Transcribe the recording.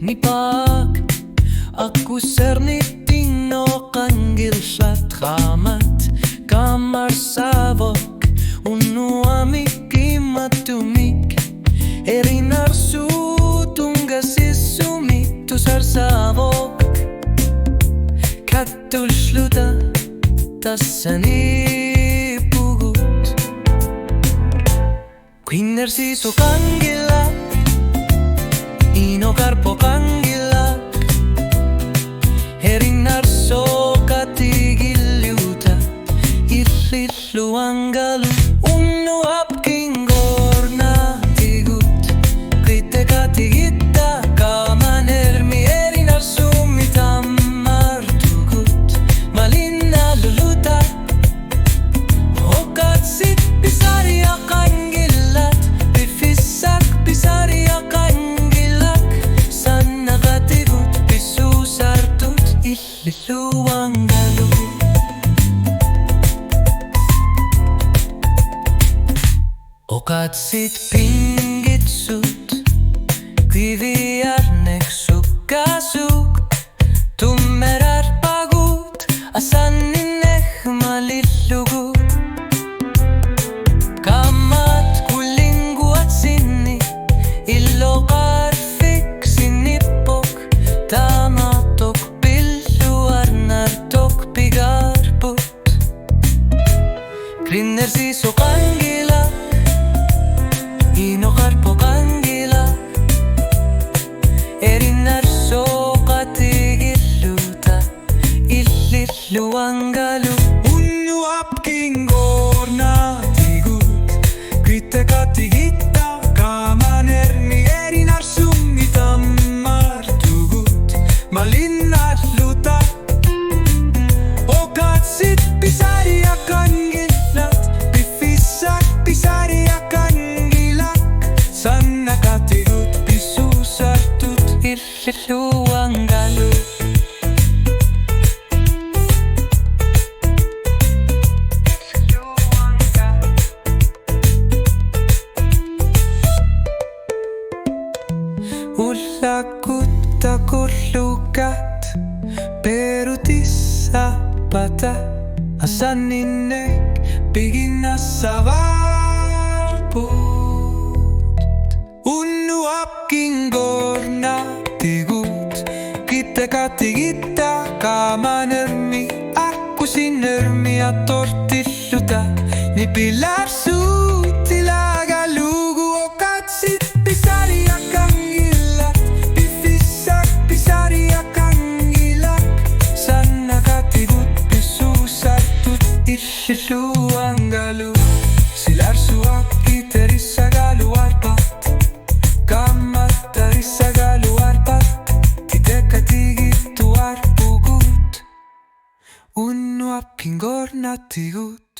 ni pag aku sernitin o kangilsat ramat kamar savok unu amikimatumik erinarsu tungasissumik tusar savok katulsluta tassani pugut Quinnersiso kangilla ino karpo kangilla erinarso katigilluta illillu angalu unnu apkingorna tigut krite katigitta kamanermi erinarsumi tammar tugut malinna luluta okatsit pisaria kangillat bifissak pisaria kangillak sanna katigut pisusartut illillu angalu Okatsit pingitsut kiviarneksukasuk tummerar pagut asannineh malillugut kammat kullinguat sinni illoqarfik sinnippok tamatok pilluarnartok pigarput Grinnersiso kangila ino karpo kangila erinarso katigilluta illillu angalu unnu apkingorna tigut krite katigitta kamanermi erinarsumi tammar tugut malinalluta okatsit pisaria kangillat bifissak pisaria sanna katigut pisusartut illillu angalu ullakutta kullukat perutissapata asanninnek piginnasavarput unnu apkingorna tigut kite katigitta kamanermi akkusinermi atortilluta ni pilarsuutilaagalugu okatsit pisaria kangillat bifissak pisaria kangillak sanna katigut pisusartut illillu angalu silarsuakkiterissagalu arpat kammattarissagalu arpat kitekkatigittu arpugut unnu apkingorna tigut